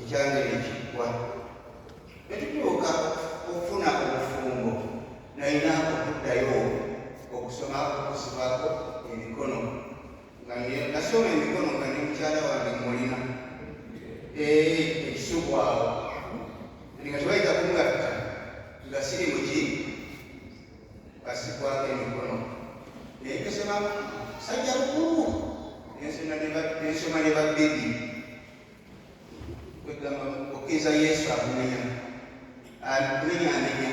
ekyangeri ekiggwa ne tutuuka okufuna obufumbo nalina okuddayo okusoma okusibako emikono nga nasoma emikono nga ne mukyala wange mulina ekisubwawo nga tebayita kungatta nga siri muki kasibwako emikono naye kasoma sajja bukulu nensoma ne babbebi kwegamba okkiriza yesu akumenyaamenya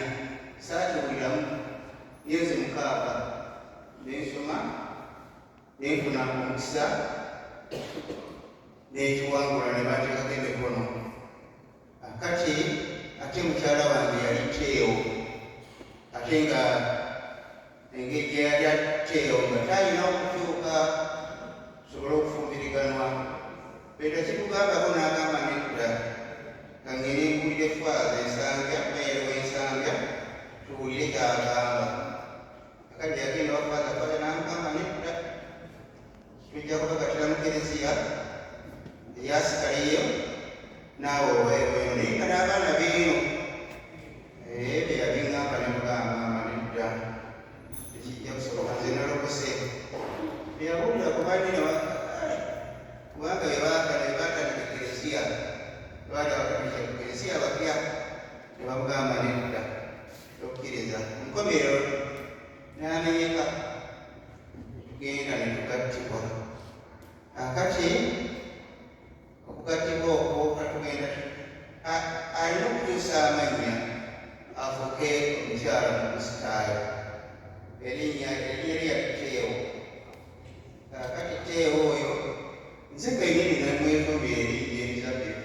saatuuliramu myezi 6 nensoma nenfuna omukisa nekiwangula ne bateekako emikono akati ate mukyala wange yali teewo ate nga engeri gyeyali ateewo nga talina okukyuka sobola okufumbiriganwa beta kitugambako n'agamba nedda kangeri mpulire faaza ensambya mayero w'ensambya tuwulire kyagamba akati yagenda wafaaza faaza n'amugamba nedda tujja kubagatira mu kereziya eyasikaleyo naawe obaeweyo naye nga n'abaana beeno beyabingamba nemugamba nedda tekijja kusoboka nze nalokose beyawulira kubanine kubanga bebatandika ekereziya baali bakabija ku kereziya bapya nebamugamba nedda tokkiriza nkomerero namenyeka tugenda netugattibwa akati okugattibwa okwo katugenda alina okukyusa amannya afuke omukyala mukusitaayo erinnya erya teewo akati teewo oyo nze kenyini namwesomba erinnya Elizabeth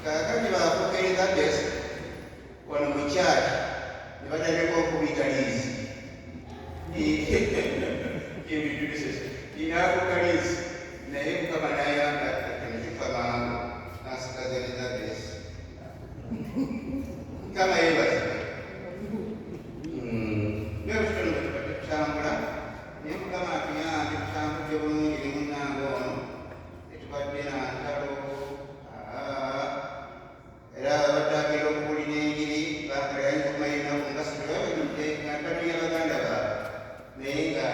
kakati bafuka Elizabeth wano mu kyaki ne batandika okubitaliizi inakukalizi naye mukama nayamba nekifa mangu nasikaza Elizabeth mukama yebazibe nebutitono betubadde tutambula naye mukama atuyambe tutambudde bulungi ne munnange ono netubadde nantalo era abadde agenda okuwulira enjiri bakalayimumayinaku nga situlabudde nantalo yabaganda baabwe naye nga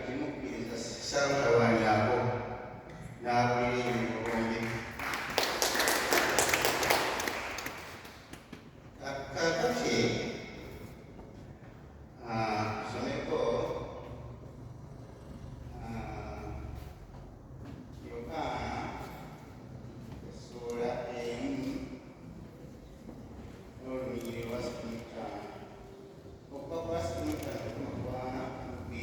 kimukkiriza samutawanyaako n'awulira ebintu bulungi kakati tusomeko Yokaana essuula 1 n'olunyiriri lwa 5 okuva ku 5 okutuukana ku 2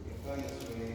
Yokaana essuula 1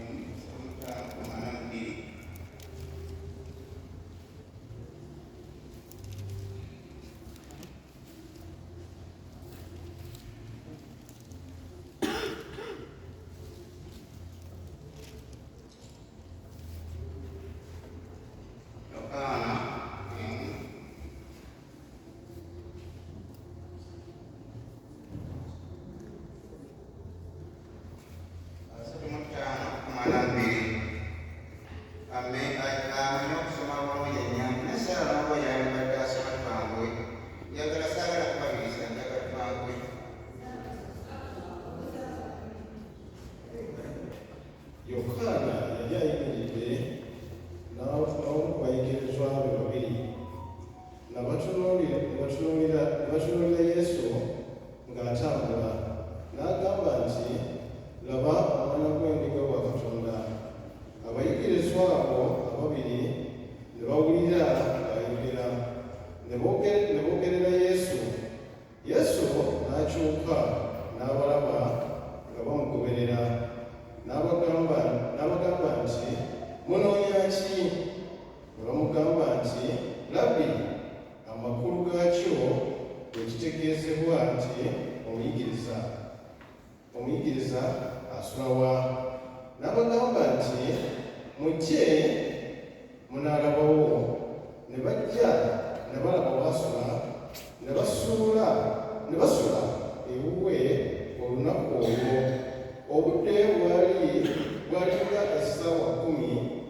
Yokaana yali ayimiridde n'abamu ku bayigirizwa be babiri batunuulira Yesu ng'atambula n'agamba nti, laba omwana gw'endiga wa Katonda. Abayigirizwa abo ababiri ne bawulira ng'ayogera ne boogerera Yesu. Yesu n'akyuka n'abalaba nga bamugoberera n'abagamba nti, munoonya ki? Ne bamugamba nti, Labbi, amakulu gaakyo bwe kitegeezebwa nti omuyigiriza asula wa? N'abagamba nti, mujje munaalabawo. Ne bajja ne balaba w'asula, ne basula ewuwe olunaku olwo. Obudde bwali nga ssaawa 10,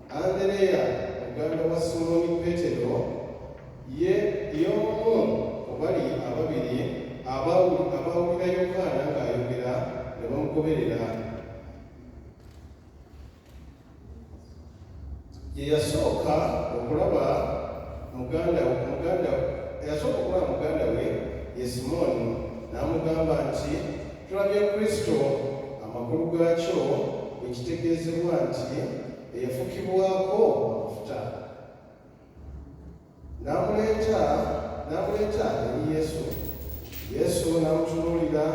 Andereya muganda wa Simooni Peetero y'omu ku bali ababiri abaawulira Yokaana ng'ayogera ne bamugoberera. Ye yasooka okulaba muganda we ye Simooni n'amugamba nti, tulabye Kristo, amakulu gaakyo bwe kitegeezebwa nti eyafukibwako amafuta. N'amuleeta eri Yesu. Yesu n'amutunuulira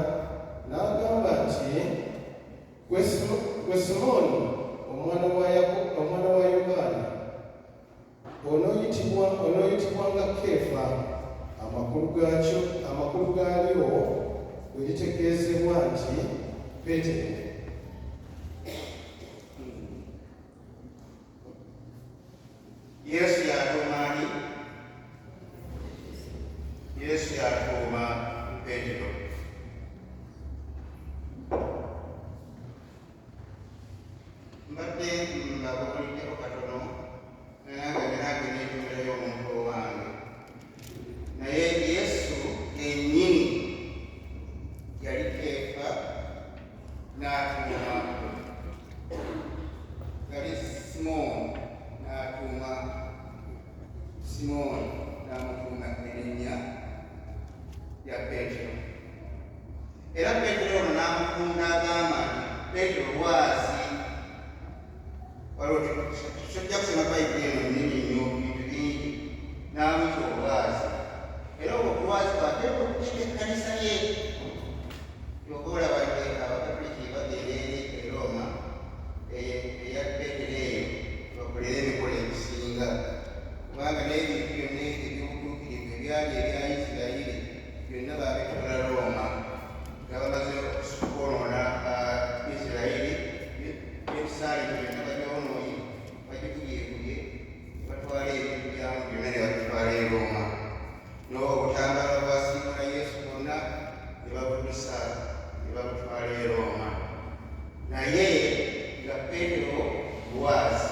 n'agamba nti, gwe Simooni omwana wa Yokaana, onooyitibwanga Keefa, amakulu gaalyo bwe litegeezebwa nti Peetero. Yesu yatuuma ani? Yesu yatuuma Peetero. Mbadde mbabuuliddeko katono nange neetuumirayo omuntu owange, naye Yesu yennyini yali Keefa n'atuuma, yali Simooni n'atuuma Simooni n'amutuuma erinnya lya Peetero. Era Peetero ono n'amukunda agamba nti, Peetero lwazi. Waliwo tojja kusoma Bayibuli eno nnene nnyo bintu bingi, n'amuyita olwazi. Era olwo olwazi bwateeka okuteeka ekkanisa ye. Kyova olaba Abakatuliki bagenda eri e Roma eya Peetero eyo bakolere emikolo egisinga, kubanga n'ebintu byonna eby'obutuukirivu ebyali ebya Isirayiri byonna baabikola Roma nga bamaze okwonoona Isirayiri. Yerusaali byonna babyonooye bagikubyekubye, batwala ebintu byamu byonna ne babitwala e Roma. N'obutambala bwasiimula Yesu bwonna ne babutusa ne babutwala e Roma. Naye nga Peetero lwazi,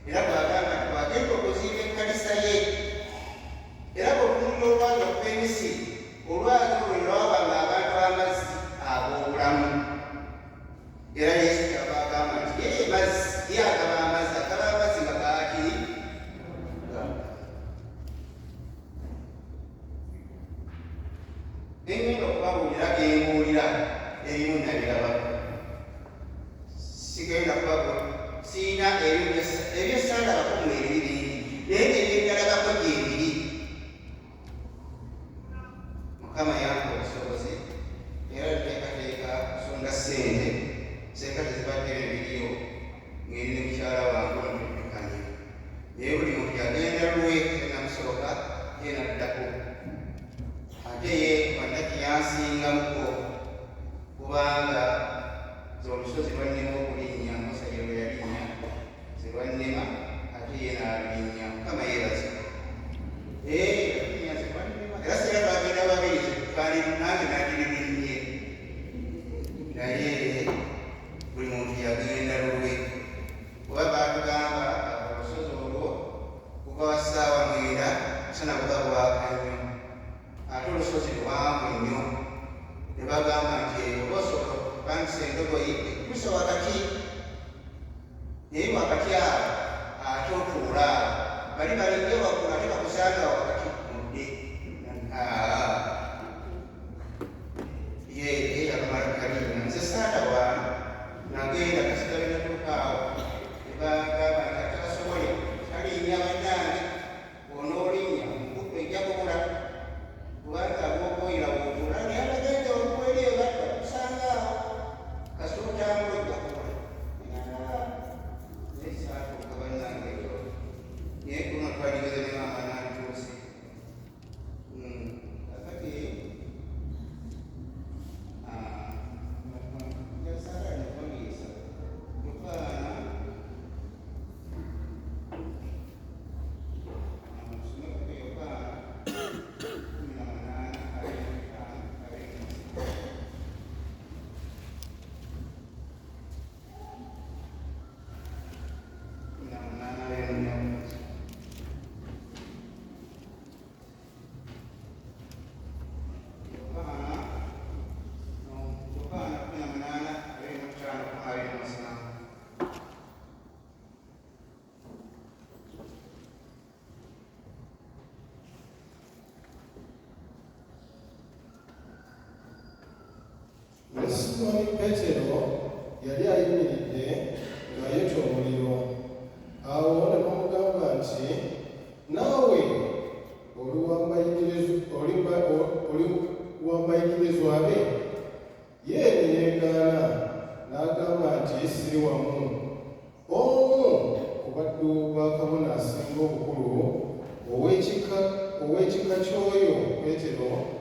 era bw'agamba nti bw'agenda okuzimba ekkanisa ye, era bw'otunula olwazi okuva e Misiri, olwazi olwo ne lwabanga abantu amazzi ag'obulamu. Era Yesu kyava agamba nti ye mazzi, ye agaba amazzi nga gaaki. Nengenda okubabuulira gembuulira ebimu nabiraba. Sigenda siina ebyesandabako mu ebiri bingi, naye ng'ebyendalabako gyebiri. Mukama yampa obusobozi era nteekateeka kusonda ssente tezibadde ebiriyo ng'eri ne mukyala wange ontuddukanye, naye buli muntu yagenda lwe namusoboka ye naddako. Ate ye bandaki yansingamuko kubanga olusozi lwannema okulinnya, musajja lwe yalinnya zerwannema, ate ye n'alulinnya. Mukama yeebaze. Yalinnya zerwannema era singa twagenda babiri nange nagiribirinnye, naye buli muntu yagenda lulwe. Kuba baatugamba olusozi olwo kuva wa ssaawa 9 musana buba bwaka nnyo, ate olusozi luwanvu nnyo. Ne bagamba nti oba osobola okupangisa endogoyi ekutuusa wakati, naye wakati awo ate otuula bali balinge waggulu ate bakusanga wakati mudde. Ye yakamala kaliina nze saatawaana nagenda kasigale natuukaawo ne bagamba nti ate kasobole talinnya bannange, onoolinnya mukuttu ejja kubula kubanga ab'okuwulira bw'otuula naye abagenda oluweri eyo bati bakusanga awo kasita otambula ojja kubula. Naye saatuuka bannange ekyo naye kuno twali Simoni Peetero yali ayimiridde ng'ayota omuliro. Awo ne bamugamba nti, naawe oli w'abayigirizwa be? Ye ne yeegaana n'agamba nti, siri wamu. Omu ku baddu ba kabona asinga obukulu ow'ekika ky'oyo Peetero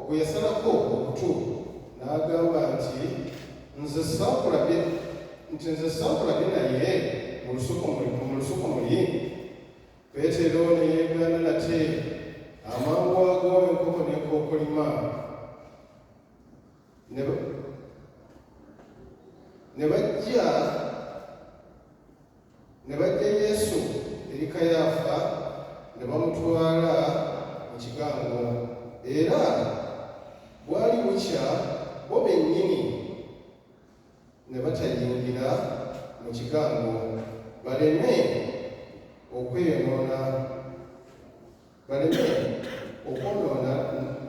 bwe yasalako okutu, n'agamba nti, nze saakulabye naye mu lusuku muli? Peetero ne yeegaana nate. Amangwago enkoko n'ekookolima. Ne bajja Yesu eri Kayaafa ne bamutwala mu kigango. Era bwali bukya bo bennyini ne batayingira mu kigango baleme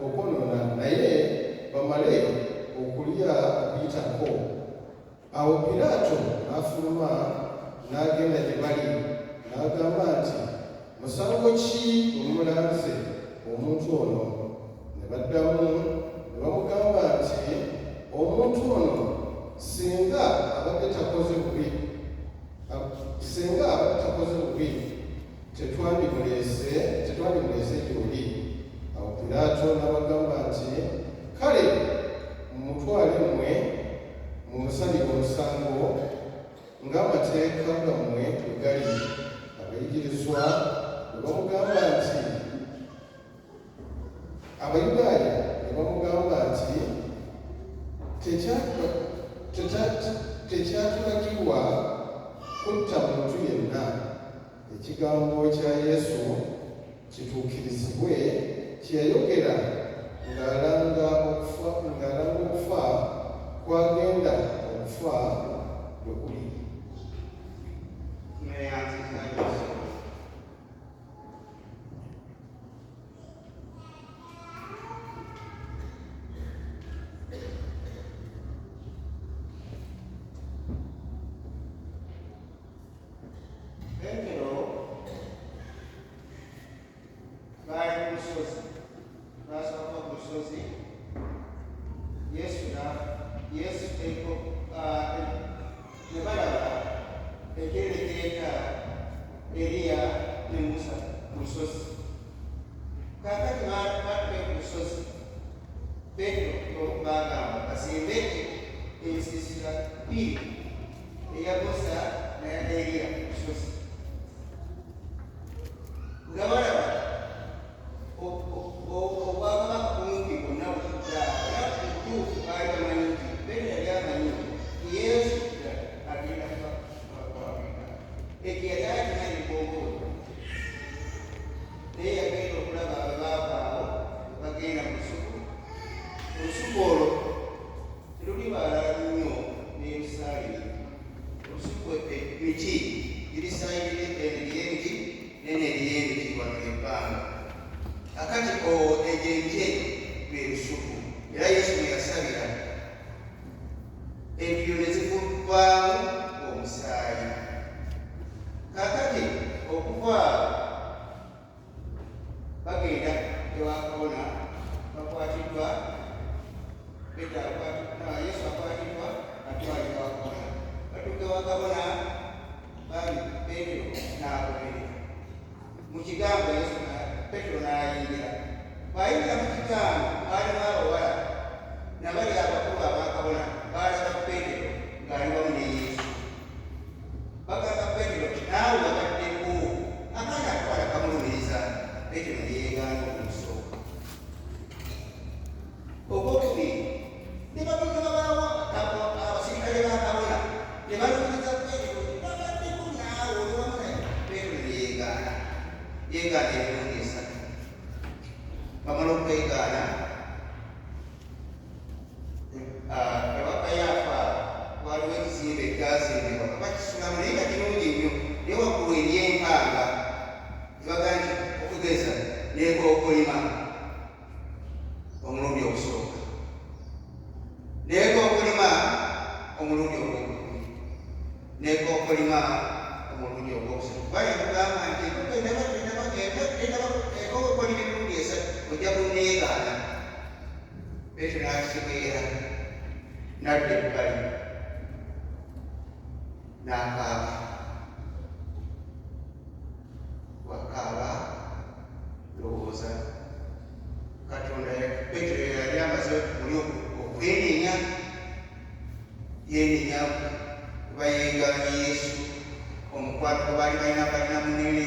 okwonoona naye bamale okulya okuyitako. Awo Piraato n'afuluma n'agenda gye bali n'agamba nti, musango ki omumulanze omuntu ono? Ne baddamu ne bamugamba nti, omuntu ono singa abadde takoze bubi tetwandimuleese gy'oli. Awo Piraato n'abagamba nti, kale mumutwale mmwe mumusalire omusango ng'amateeka gammwe bwe gali. Abayigirizwa ne bamugamba nti, Abayudaaya ne bamugamba nti, tekyatulagirwa kutta muntu yenna. Ekigambo kya Yesu kituukirizibwe kye yayogera ng'alanga okufa kwagenda okufa bwe kuli. n'ekolima omulundi ogwokusatu bali kugamba nti okolima emirundi esatu ojja kunneegaana. Petero n'akitegeera n'adda ebbali n'akaaba. Wakaaba lowooza Katonda Petero yali amaze muli okwenenya yenenya kuba yeegaanye Yesu omukwano gwe baali balina munene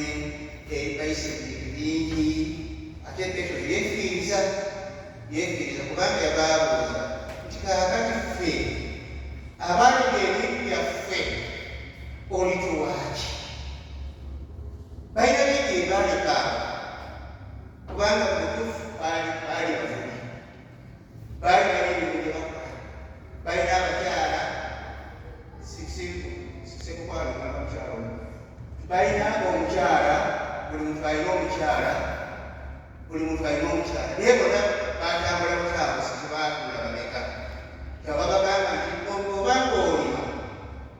bayise ebintu bingi ate Petero yeefiiriza kubanga yabaabuuza nti kaakati ffe abaaliga ebintu byaffe olituwaaki balina bingi ebaaleka kubanga mutuufu baali bavubi baali balina ebintu bye bakola balina abakyala sikukwano abakyala balina omukyala buli muntu alina omukyala naye bona batambula butambuzi tebaakula bameka kyaba bagamba nti obanga olima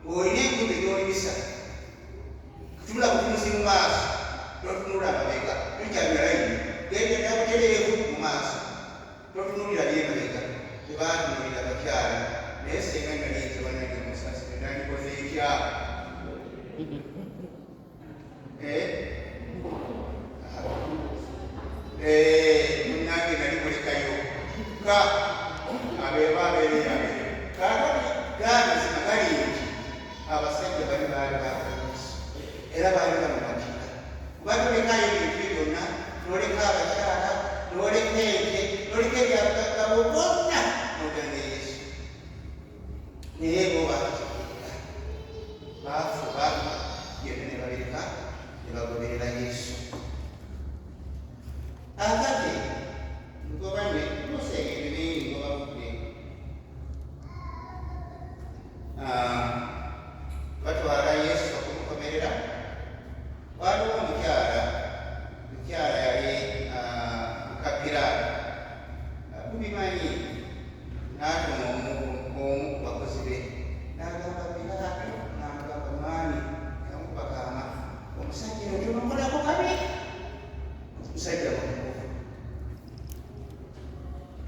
ng'olina enkuba gy'olimisa tunula butunuzi mu maaso totunula mabega tukyamirayi gendera butereevu mu maaso totunulira byemabega tebatunulira bakyala naye senga naliyinza banage musasire nandikoze ekya munange nali mulekayo ka abeba abeereyabe kakati gamazima gali nti abasajja bali baali era baali bamubatira kuba tolekayo ebintu byonna noleka abakyala noleka ente noleka ebyabagabo bonna nogenda Yesu naye bo bakitegera baafuba byonna ne babireka ne bagoberera Yesu. Akati ngobane nosegere bingi ngobavudde batwala Yesu okumukomerera. Waliwo omukyala yali Kapiraati mubimanyi n'atuma omu ku bakozi be n'agamba Piraato n'amugamba mwami yamukuba kaama omusajja oyo tomukolako kabi musajja wamukuba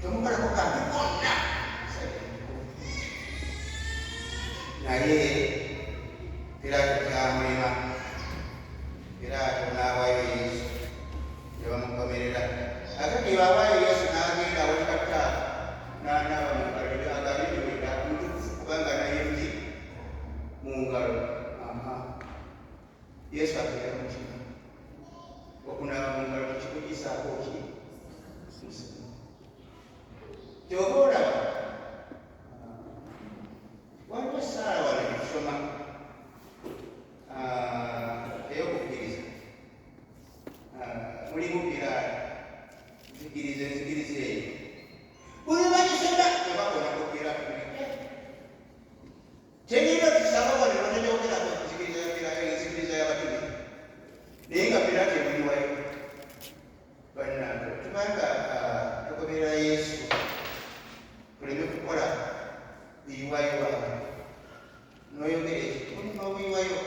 tomukolako kabi konna musajja mukuba naye Piraato kyamulema. Piraato n'awaayo Yesu ne bamukomerera. Akati bawaayo Yesu n'agenda awali Kapitaani n'anaaba mu ngalo agabidde mutukuvu kubanga naye nti mu ngalo. Yesu ateera mutima okunaaba mu ngalo tekikugisaako ki ky'oba olaba waliwo essaala wano netusoma ey'okukkiriza mulimu Piraato nzikiriza eyo buli bagisoma nebakona ku Piraato tegeera tusaba wano nonejogerako enzikiriza y'abatume naye nga Piraato emuliwayo bannange tubanga tugoberera Yesu tuleme kukola biyiwayo bantu noyogera ekikulima obuyiwayo.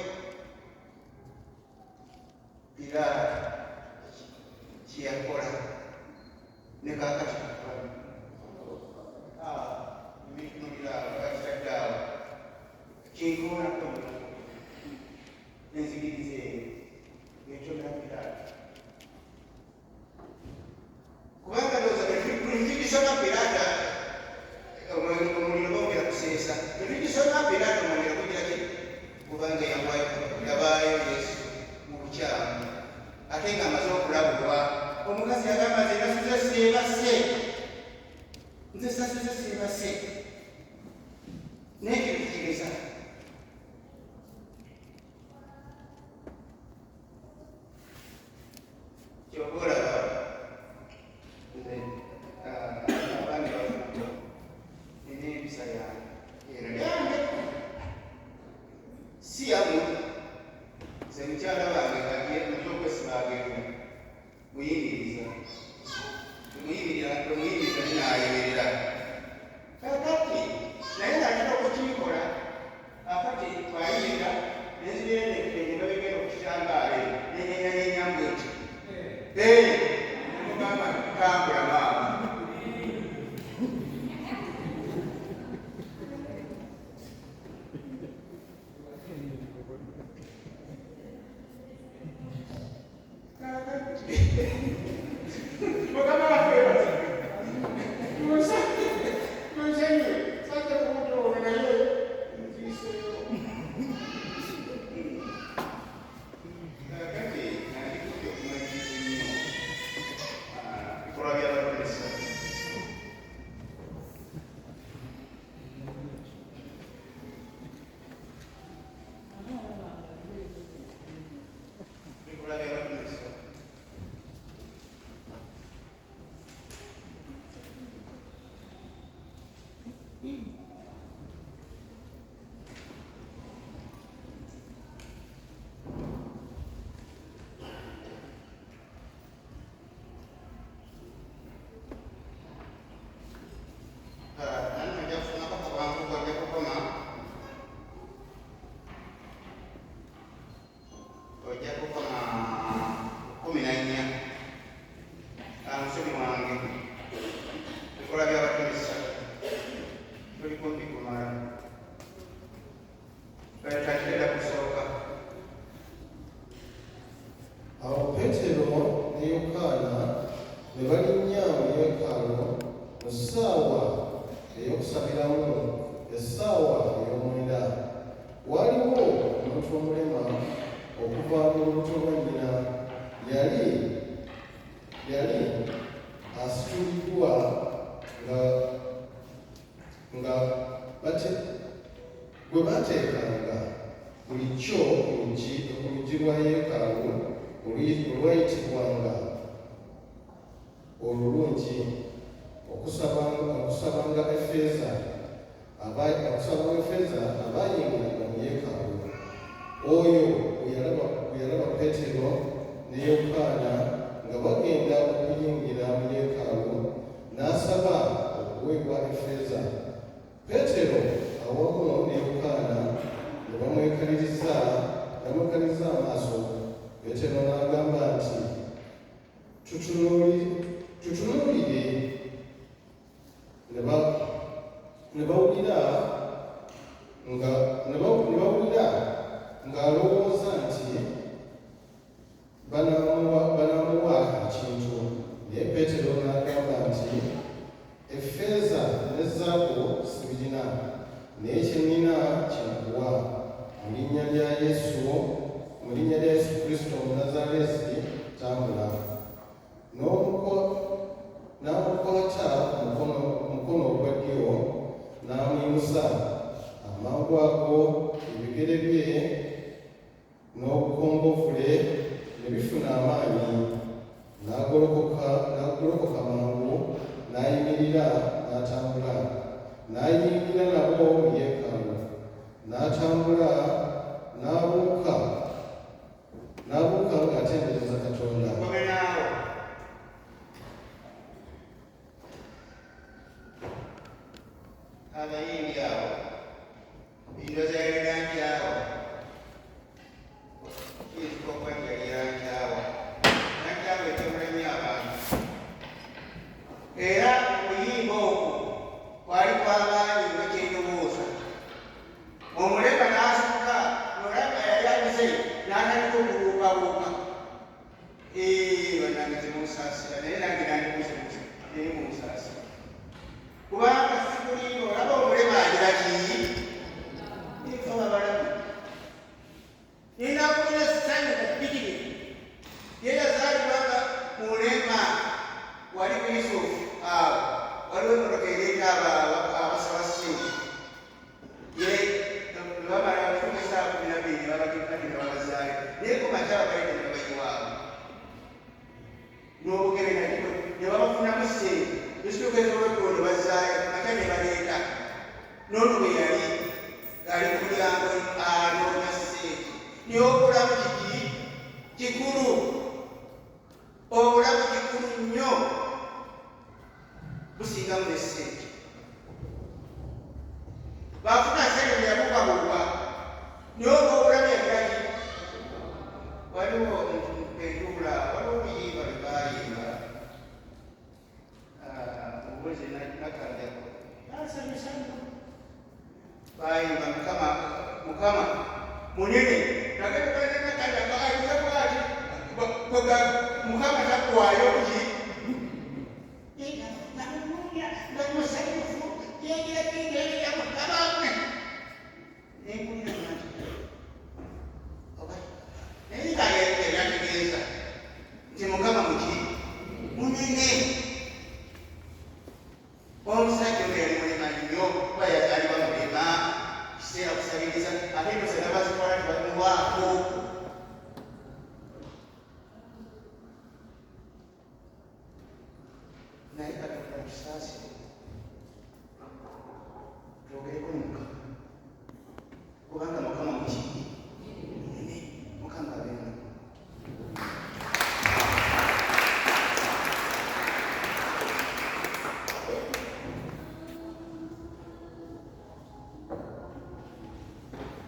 Piraato kyeyakola ne kaakati bitunulira awo bakitadde awo kinkoonako enzikiriza eyo ekyogera Piraato kubanga ndowooza bwetugisoma Piraato omuliro bongera kuseesa bwetugisoma Piraato omwongera kugira ki kubanga yabaayo Yesu mu bukyamu ate nga amaze okulabulwa. Omukazi yagamba nze nasuze seebase naye kyetukiriza kyoba olaba nze abaami bafuuko nina empisa yange eno yange si yamu nze mukyala wange ng'okwesiba ageemu muyingiriza temuyingiriza ninaayemerera kakati naye ng'atera okukikola akati twayimirira naye mugamba tambula maama. Mugamba waffe tunsanye sajja kumutoona naye nziiseyo. Kakati nandikudde okumanyiriza nnyo bikolwa by'abakulisa. Bikolwa by'abakulisa. Awo Peetero ne Yokaana ne balinnya mu yeekaalu mu ssaawa ey'okusabiramu, essaawa ey'omwenda. Waaliwo omuntu omulema okuva mu lubuto lwa nnyina. Yali asituliddwa nga gwe baateekanga bulijjo ku luggi lwa yeekaalu olwayitibwanga olulungi okusabanga effeeza abaayingiranga mu yeekaalu. Oyo bwe yalaba Peetero ne Yokaana nga bagenda okuyingira mu yeekaalu, n'asaba okuweebwa effeeza. Peetero awamu ne Yokaana ne bamwekaliriza amaaso. Peetero n'agamba nti, tutunuulire. Ne bawulira ng'alowooza nti banaamuwa ekintu. Naye Peetero n'agamba nti, effeeza ne zaabu sibirina, naye kye nnina kyenkuwa. Mu linnya lya Yesu Kristo Omunnazaaleesi, tambula. N'amukwata mukono ogwa ddyo n'amuyimusa. Amangwago ebigere bye n'obukongovule ne bifuna amaanyi. N'agolokoka mangu, n'ayimirira n'atambula. N'ayingira nabo mu yeekaalu, n'atambula n'abuuka ng'atendereza Katonda. Abayimbi abo endoza yaliranjawo kiyitibwa okwanja liranjawo ranjawo ekyomulemi abantu era okuyimba okwo kwali kwamaanyi nga kyendowooza. Omulema n'asukka nolaba yali abuze n'atandika okubuukabuuka. Bannange temunsaasira, naye nange nandimuzibuzi naye munsaasira kubanga sikulimba. Olaba omulema agira ki? Nfa babalamu ninakulira ssanyu ku pikipiki ye yazaalibwanga mulema. Wali kristofu awo waliwo emotoka ereeta abasaba ssente bamala bafuna esaawa 12 babagikati ne babazaale naye ku makyala baita ne babayiwaabo n'obugere nagiko ne babafunamu ssente ekituuka ez'olweggulo ne bazaale makya ne baleeta. N'olwo bwe yali ali ku mulyango anoonya ssente naye obulamu kikulu, obulamu kikulu nnyo busingamu ne ssente. Bafuna ssente ne yabukabuka naye obulamu yagiraki. Waliwo entuula, waliwo obuyimba munene nagatukana kanda kaayuza bwati kwega mukama takuwaayo ki namunuulya nga musanyufu yegera kingerera mukabamwe nenkulira nati naye ngayategeeza nti mukama muki munene omusajja oyo yali mulema nnyo kuba yazaalibwa mulema kiseera kusabiriza ate nosana bazikola tibamulwako